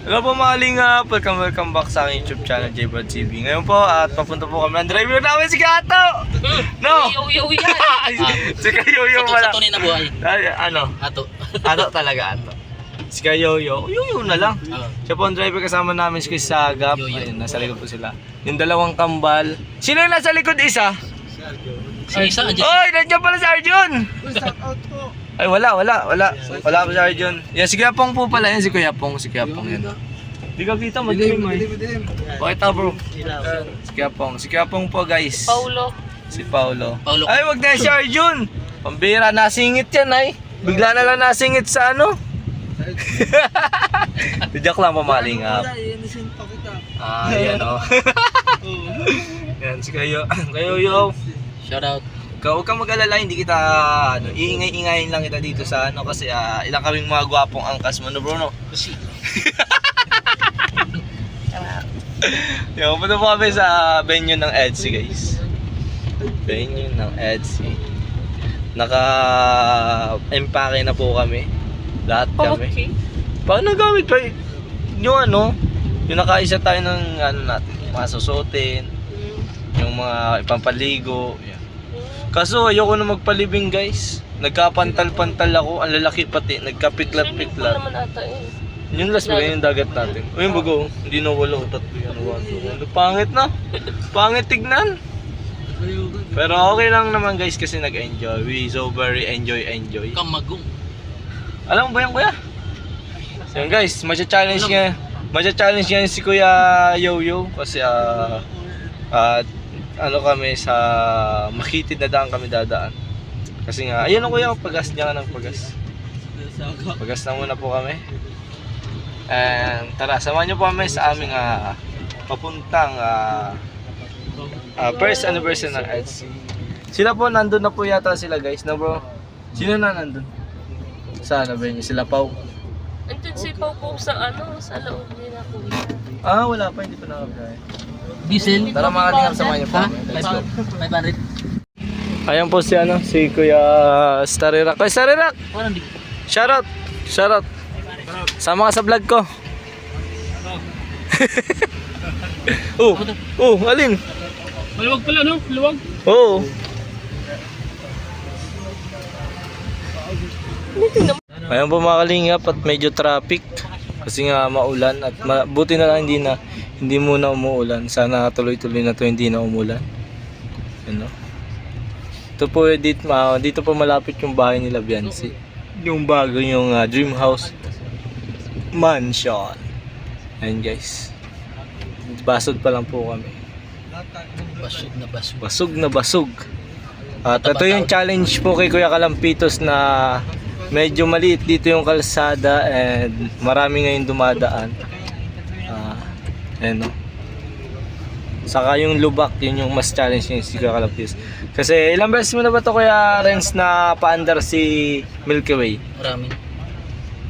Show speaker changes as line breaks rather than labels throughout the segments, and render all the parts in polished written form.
Hello po mga lingap, welcome back sa aking YouTube channel, JBrad TV. Ngayon po at papunta po kami ng driver namin si Kato! No!
Yo yan!
Si Kayoyo pala.
Sa tunay na buhay.
Ano?
Ato.
Ato talaga, Ato. Si Kayoyo, Yoyo na lang. Siya po ang driver, kasama namin si Sagap. Ayun, nasa likod po sila. Yung dalawang kambal. Sino yung nasa likod isa?
Si isa, andyan.
Oy, nandiyan pala si Arjun! Ay, wala po si Arjun. Yan, si Kuyapong po pala yan, si Kuyapong yan. Di ka kita, madilim ay. Pakita bro. Si Kuyapong po guys.
Paulo.
Si Paulo.
Paulo.
Ay, wag na si Arjun. Pambira, nasingit yan ay. Bigla na lang nasingit sa ano. Tidyak lang pamalingap. Ah, yan o. Yan, si Kayoyo.
Shout out.
Huwag kang mag-alala, hindi kita iingay-ingayin lang kita dito sa ano kasi ilang kaming mga gwapong angkas mo, no bro, no? Yung punta po kami sa venue ng EDSI, guys. Venue ng EDSI. Naka-empake na po kami. Lahat kami. Paano gamit pa yung ano? Yung nakaisa tayo ng ano natin, mga susutin, yung mga ipampaligo. Kaso ayoko na magpalibing guys. Nagkapantal-pantal ako, ang lalaki pati, nagkapiklat-piklat. Yung last ba yung dagat natin? O yung bago, hindi na wala, tatlo yan, pangit na. Pangit tignan. Pero okay lang naman guys kasi nag-enjoy. We so very enjoy.
Kamagong.
Alam mo ba yan kuya? So yun guys, matcha-challenge nga si Kuya Yoyo kasi ano kami sa makitid na daan kami dadaan. Kasi nga, ayun ang kuya, pagas niya ng pagas. Pagas na muna po kami. And tara, samahan niyo po kami sa aming papuntang first anniversary ng EDSI. Sila po, nandun na po yata sila guys, no bro? Sino na nandun? Sana ba yun? Sila Pau?
Andun si Pau po sa sa loob nila kuya.
Wala pa, hindi pa nakapagay.
Diesel.
Tara mga lingap, samahan niyo po
Ha?
kami. Let's go.
500.
Ayan po si Kuya Starirak. Kuya Starirak! Shoutout! Sama ka sa vlog ko. Alin?
Maluwag pala, no? Maluwag.
Oo. Ayan po mga kalingap at medyo traffic. Kasi nga maulan at buti na lang hindi muna umuulan. Sana tuloy-tuloy na to, hindi na umulan. Ano? Ito po dito po malapit yung bahay nila Biancy. Yung bago yung dream house mansion. Ayan guys. Basod pa lang po kami. Basog na basog. At ito yung challenge po kay Kuya Kalampitos na medyo maliit dito yung kalsada and marami ngayon dumadaan. Ayan o. Saka yung lubak, yun yung mas challenge yung si Kuya Kalampitos. Kasi ilang beses mo na ba ito Kuya Renz na paandar si Milky Way?
Marami.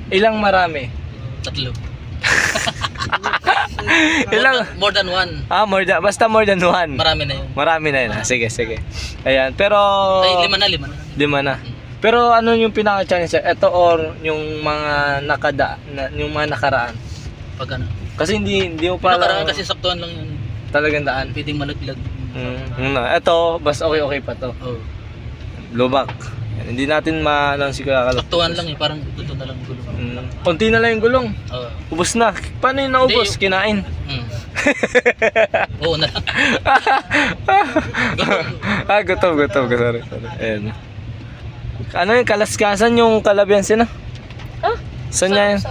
Ilang marami?
3.
More
than one.
Basta more than one.
Marami na yun.
Marami na yun. Sige. Ayan, pero...
Ay, 5 na.
Pero ano yung pinaka-challenge? Ito or yung mga yung mga nakaraan?
Pag ano?
Kasi hindi mo pa
Nakaraan kasi saktuhan lang yun.
Talagang daan.
Pwedeng malaglag.
Ito, basta okay pa to.
Oh.
Lubak. Hindi natin si Kuya Kalampitos.
Saktuhan lang parang ito na lang gulong.
Konti na lang yung gulong. Ubus na. Paano yung naubos?
Hindi,
Kinain.
Oo na.
Gutom. Sorry. Ayan. Ano yung kalaskasan yung Kalabiansi na? Saan niya yan?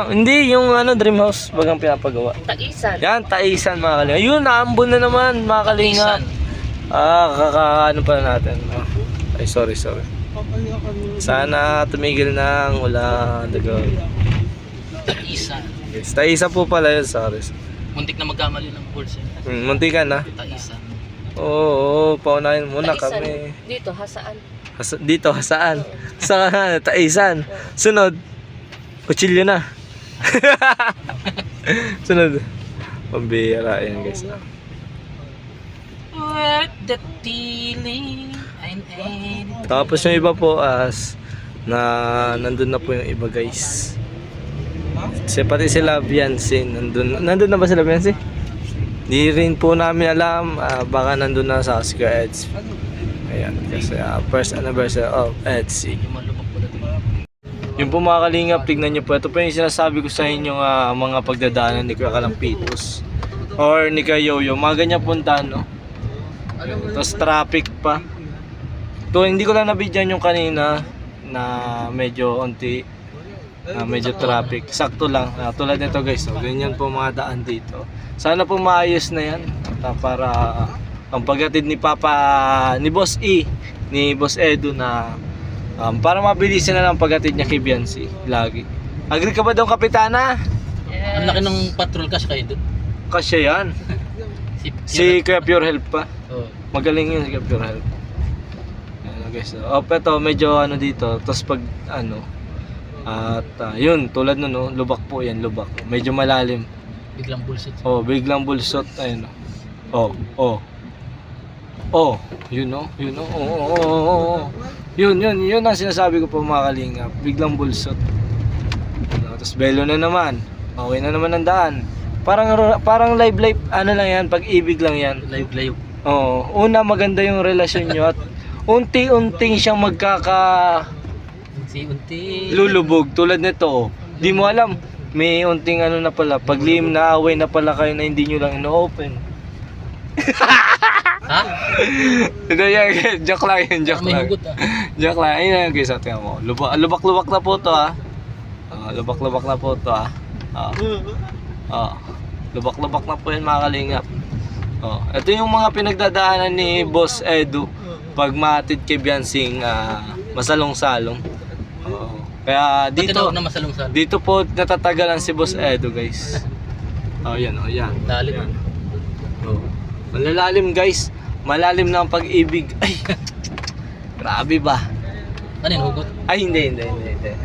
Hindi, yung dream house bagang pinapagawa.
Taisan.
Yan, Taisan mga kalinga. Yun, naambon na naman mga kalinga. Ano pa natin. Ay, sorry. Sana tumigil ng ulan.
Taisan.
Yes, Taisan po pala yun, sorry.
Muntik na magkamali ng words eh.
Muntikan na?
Taisan.
Oo, paunahin muna
Taisan.
kami.
Dito, hasaan.
Dito, saan? Sa Taisan. Sunod, kutsilyo na. Sunod, pambira. Ayan guys.
What the feeling I'm in.
Tapos yung iba po na nandun na po yung iba guys. Pati sila Biancy, nandun na ba sila Biancy? Di rin po namin alam, baka nandun na sa Oscar Eds. Ayan, kasi first anniversary of Etsy. Yung po mga kalingap, tignan nyo po, ito po yung sinasabi ko sa inyo mga pagdadaanan ni Kuya Kalampitos or ni Kuya Yoyo, mga ganyan punta, no? Tapos traffic pa. Ito, hindi ko lang nabidyan yung kanina na medyo medyo traffic. Sakto lang. Tulad nito guys, so, ganyan po mga daan dito. Sana po maayos na yan para ang paghatid ni ni Boss E, ni Boss Edu na para mabilisan na lang paghatid niya kay Biancy lagi. Agree ka ba doon, Kapitana?
Ang laki ng patrol kasi kayo doon.
Kasya yan. Si Kuya Pure Health pa.
Oh.
Magaling yun si Kuya Pure Health. Ayan guys. Ito medyo dito. Tapos pag yun, tulad nun, no, lubak po yan, lubak. Medyo malalim.
Biglang bullshit.
Biglang bulsot. Ayun, no. Yun, no. Yun ang sinasabi ko po mga kalingap. Biglang bulsot. Tapos belo na naman. Okay na naman ang daan. Parang live, lang yan, pag-ibig lang yan.
Live.
Una maganda yung relasyon nyo at unti-unting siyang
Unti-unti.
lulubog tulad nito. Di mo alam, may unting na pala, paglihim na away na pala kayo na hindi nyo lang ino-open.
Ha?
Ito yan, joke lang yun, joke
May
lang.
hugot
Joke lang, ayun guys, tingnan mo. Lubak-lubak na po to lubak-lubak na po to lubak-lubak na po yan mga kalingap. Ito yung mga pinagdadaanan ni Boss Edu pag matid kay Biancing masalong-salong. Kaya dito
na masalong-salong.
dito po natatagalan si Boss Edu guys. Yan.
Lalim.
Malalalim guys. Malalim na ang pag-ibig. Ay. Grabe ba?
Ano yung hugot?
Ay hindi.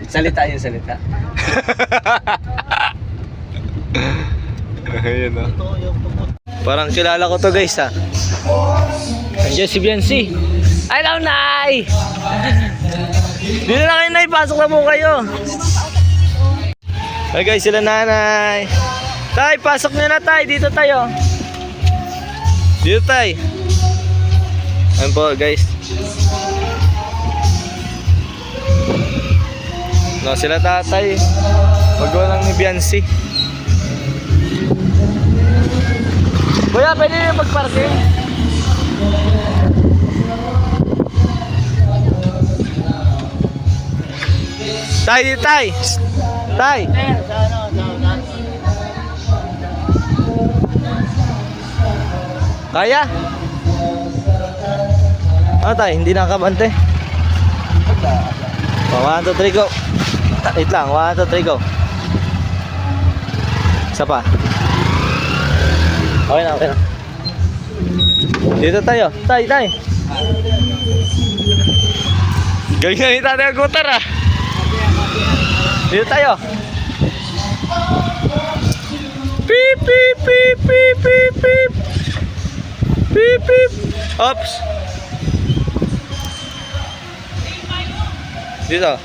Salita yun, salita. Ayun o. Parang kilala ko to guys Andiyan si Biancy. Hello, Nay! Dito na kayo, Nay. Pasok na po kayo. Hey guys, sila nanay. Tay, pasok nyo na tay. Dito tayo. Dito tay. Ayun po guys. No, sila tatay. Pagwalang ni Biancy. Kuya, pwede nyo magparking? Tay. Kaya? Tay, hindi nakakabante. 1, 2, 3, go. Wait lang, 1, 2, 3, go. Isa pa. Okay na. Dito tayo. Tay. Galing na ni Tatay Agutar Dito tayo. Beep. Oops. Dito.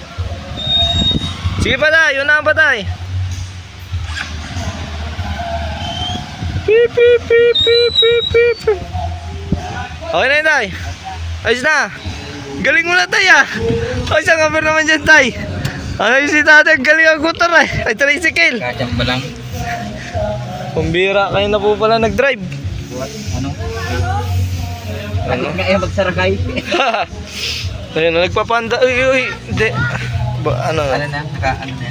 Sige pa tayo, yun na pa tayo. Beep. Okay na yun tay. Ayos na. Galing mo na tay Ay, isang cover naman dyan tay. Ayos si tatay, galing ang gutar Ay, tricycle.
Kajang ba lang?
Kumbira, kayo na po pala nag-drive.
Ano? Nga yung magsarakay.
Ayun na, nagpapanda. Uy, hindi. Ano na?
Ano na? Ano na?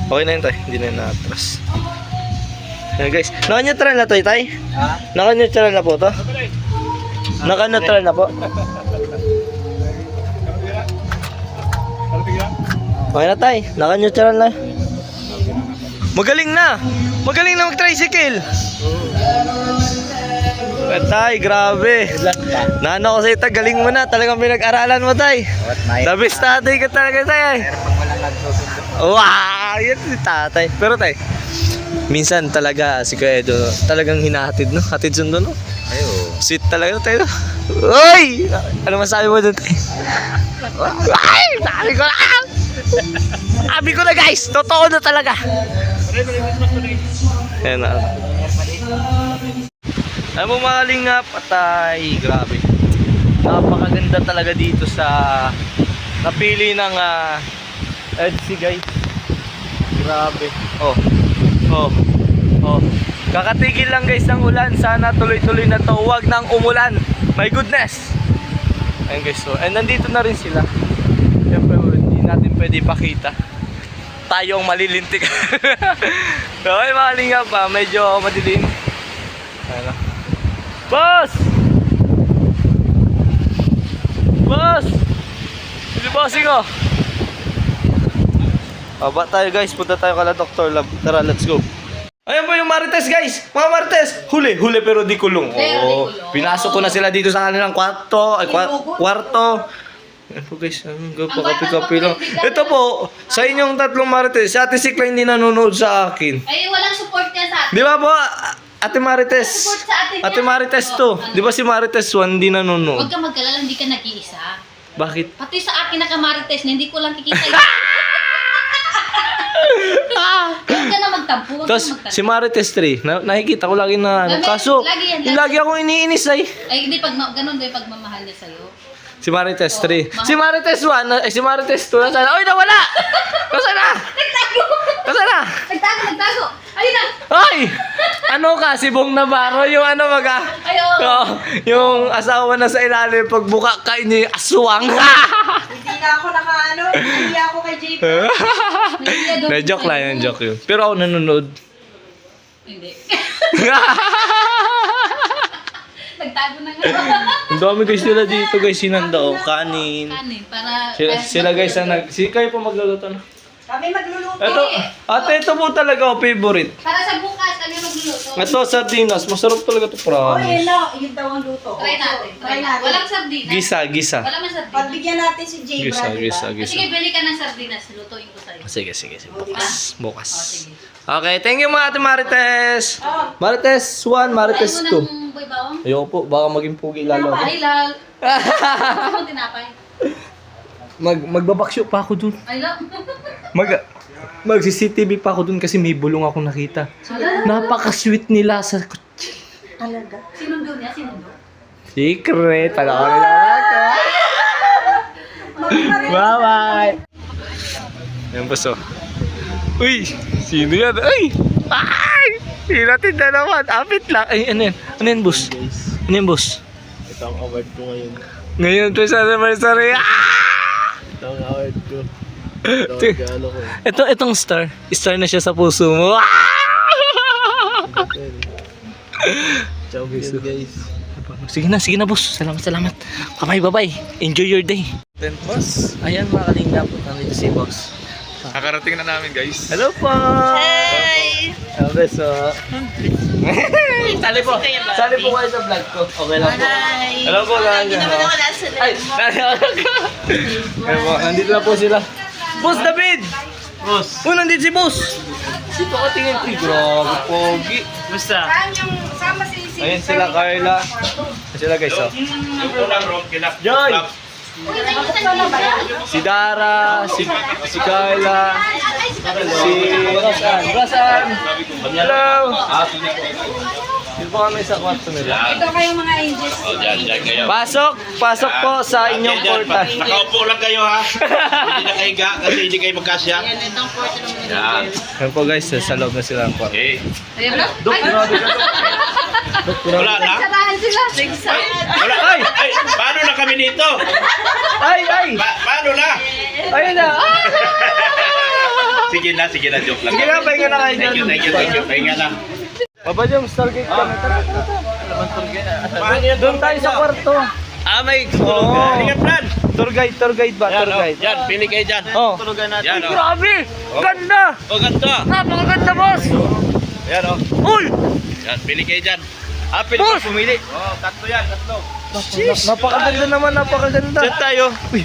Okay na yun tay, hindi na yun na-atras. Ayan guys, naka-neutral na to tay?
Ha?
Naka-neutral na po to? Naka-neutral na po? Okay na tay, naka-neutral na. Magaling na mag-tricycle. Tay, grabe. Nano ko sa'yo, galing mo na. Talagang pinag-aralan mo, tay. The best tatay ka talaga, tay. Wow, yan si tatay. Pero tay, minsan talaga si Kuya Edo, talagang hinahatid, no? Hatid sundo, no?
Ayo.
Sweet talaga, tay, no? Uy! Ano masabi mo doon, tay? Ay! Sabi ko lang! Sabi ko na guys, totoo na talaga. Ayan na. Alam mo mga lingap, patay, grabe. Napakaganda talaga dito sa napili ng EDSA guys. Grabe. Kakatigil lang guys ng ulan. Sana tuloy-tuloy na to. Huwag nang umulan. My goodness. Ayun guys. So, and nandito na rin sila. Siyempre hindi natin pwede ipakita. Tayo ang malilintik. So ay mga lingap pa. Medyo madilim. Ayun. Boss! Boss! Hindi bossing oh. Baba tayo guys. Punta tayo kala Dr. Lab. Tara, let's go. Ayan po yung Marites guys. Mga Marites. Huli pero di kulong. Oo. Pinasok ko na sila dito sa kanilang kwarto. Kwarto. Ayan po guys. Kapi-kapi lang. Ito po. Sa inyong tatlong Marites. Si Ate Sikla hindi nanonood sa akin.
Ay, walang support niya sa atin.
Di ba po? Ate Marites.
Support sa atin
Ate
yan.
Marites to. Di ba si Marites 1 hindi
Huwag
nanonood?
ka magkalala, hindi ka nag-iisa.
Bakit?
Pati sa akin na kamarites na hindi ko lang kikita yun. Huwag ka na magtampo. Huwag ka
Tapos
na magtampo.
si Marites 3. Nakikita ko lagi na ano. Kaso,
Lagi yan,
yung lagi akong iniinis ay.
Ay, hindi, ganun din pagmamahal niya sa'yo.
Si Marites 3.
mahal.
Si Marites 1, si Marites 2, nasaan? Oy, nawala! Nasaan na?
Nagtago!
Nasaan na?
Nagtago! Ayun na!
Ay! Ano ka? Si Bong Navarro, yung ano maga?
Ay, oo.
Oh, yung asawa na sa ilalim, pagbuka ka niya, aswang.
Hindi na ako hindi ako kay JP.
Na joke lang yun, joke yun. Pero ako nanonood.
Hindi. Nagtago na nga.
Ang dami guys nila dito guys, sinanda o, kanin.
Kanin, para...
Sila guys ang kayo po magluluto na.
Kami magluluto.
Ito, ate, ito po talaga o favorite.
Para sa bukas, kami magluluto.
Ito, sardinas. Masarap talaga ito,
Oh,
promise.
yun daw ang luto.
Try natin.
Try natin.
Walang sardinas.
Gisa.
Wala man sardinas.
Pagbigyan natin si Jay
Gisa.
Sige, bili ka ng sardinas. Lutuin ko sa'yo.
Sige. Bukas.
Oh, sige.
Okay, thank you mga ate Marites.
Oh.
Marites 1, Marites
Kain
2.
mo ng boy bawang?
Ayoko po, baka maging pugi lalo ako.
Ay, lal. Gusto mo tinapay?
Magbabaksyo pa ako dun.
Ay, lal.
Mag-CCTV pa ako dun kasi may bulong akong nakita. Napaka-sweet nila sa kutsi.
Talaga.
Sinundo niya, sinundo.
Secret. Pala ko nila ako. Bye-bye. Yan po so. Uy! Sino yan? Ay! Ay! Hinatin na naman. Apit lang. Ay, ano yan? Ano yan, boss? Ano yan, boss?
Ito ang award ko ngayon.
Ngayon to sa anniversary. Ah!
Ito ang award ko. Ito
Ti-
ang regalo ko.
Itong star. Star na siya sa puso mo. Ah!
Champion guys.
Sige na, boss. Salamat. Bye-bye. Enjoy your day.
Then boss.
Ayan, mga kalingap. Nandito si boss.
Kakarating na namin guys.
Hello po! Hey! Beso. Sali po kayo sa vlog ko. Okay lang po. Hello po, Hindi naman ako nasa Ay, Hello po, nandito na po sila. Boss David! Boss. Nandito si boss. Sito ka tingin. Uy, grabe, pogi. Basta.
Sama si
Ayan sila, Carla. Ayan sila guys, oh. Joy! Si Dara, si Carla, si Rosan. Hello. Dito po kami sa kwarto nila.
Ito kayong mga angels.
Pasok po sa inyong portal.
Nakaupo lang kayo ha. Hindi na kayo higa kasi hindi kayo magkasya. Yan.
Yan po guys, sa loob na sila ang kwarto.
Okay.
Ayun na.
Dok, grabe ka to.
Wala na?
Sarahan sila.
Wala. Ay, paano na kami dito?
Ay!
Paano na?
Ayun na!
Sige na, joke lang.
Sige na, pahinga na kayo dyan.
Thank you. Pahinga na.
Baba dyan, Stargate kami. Tara.
Paano yan?
Doon tayo sa kwarto.
May
Oo.
plan.
Tour guide ba? Tour guide.
Yan, pili kayo dyan.
Oh.
Yan o.
Grabe! Ganda!
O, ganito.
Napakaganda, boss!
Yan o.
Uy!
Yan, pili kayo dyan. Pili
Boss!
kayo pumili. O, tatlo yan, tatlo.
Napakaganda naman, napakaganda.
Diyan tayo.
Uy,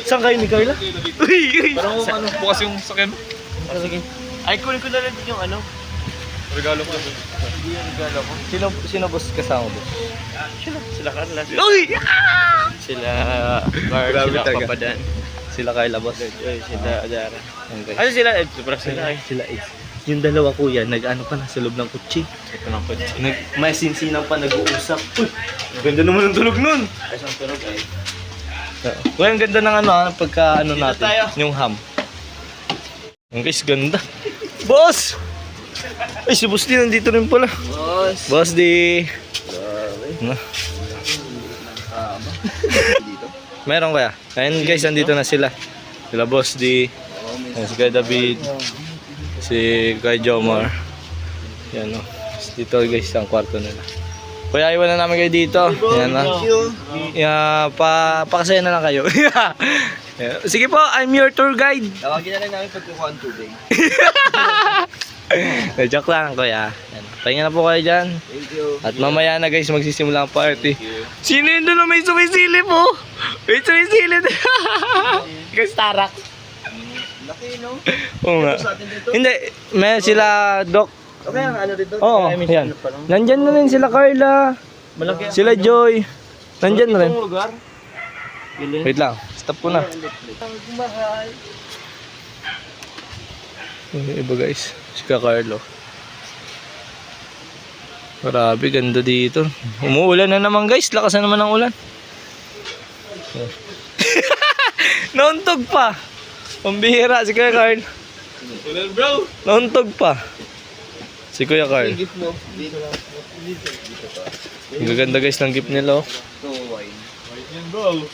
saan kayo ni Carla? Uy!
Parang bukas yung sakyan.
Ay, kunin ko na lang din yung ano.
Regalo ko.
Sino boss kasama boss?
Sila Carla.
Uy!
Sila Bar,
Grabe
sila
talaga.
Papadan.
Si sila Carla, boss.
Sila Adara.
Okay.
Ano sila?
Sila Eds. Yung dalawa kuya, nag-ano pa na sa loob ng kutsi.
Ito ng kotse.
May sinsinan pa, nag-uusap. Uy, ganda naman ng tulog nun.
Ay, isang tunog ay.
Kuya, ang ganda ng ano, pagka ano
Dito
natin,
tayo.
yung ham. Ang guys, ganda. Boss! Ay, si Boss D nandito rin pala. Boss D. Na. Meron kaya? Ayun guys, nandito na sila. Sila Boss D. Ayan, si Kuya David. Si Kuya Jomar. Yan o. Dito guys, ang kwarto nila. Kuya, iwan na namin kayo dito. Yan na. Pakasaya na lang kayo. Yan. Sige po, I'm your tour guide.
Tawagin na rin namin pagkukuha ng tubig.
Joke lang kuya. Yan. Pahinga na po kayo dyan.
Thank you.
At mamaya na guys, magsisimula ang party. Sino yun doon na may sumisilip oh? May sumisilip. Guys, tarak.
Laki, no?
Oo nga.
Sa atin dito.
Hindi, may sila Doc.
Okay, ang ano dito?
Oo, yan. Nandyan na rin sila Carla.
Malaki.
Sila Joy. Nandyan na rin.
Itong lugar.
Wait lang, stop ko na. Yung iba guys, si Carlo. Grabe, ganda dito. Umuulan na naman guys, lakas na naman ang ulan. Nauntog pa. Pambihira si Kuya Carl.
Ulan, bro.
Nauntog pa. Si Kuya Carl.
Gift mo. Dito lang.
Ang gaganda guys ng gift nila oh.
So, wine. Wine yan, bro.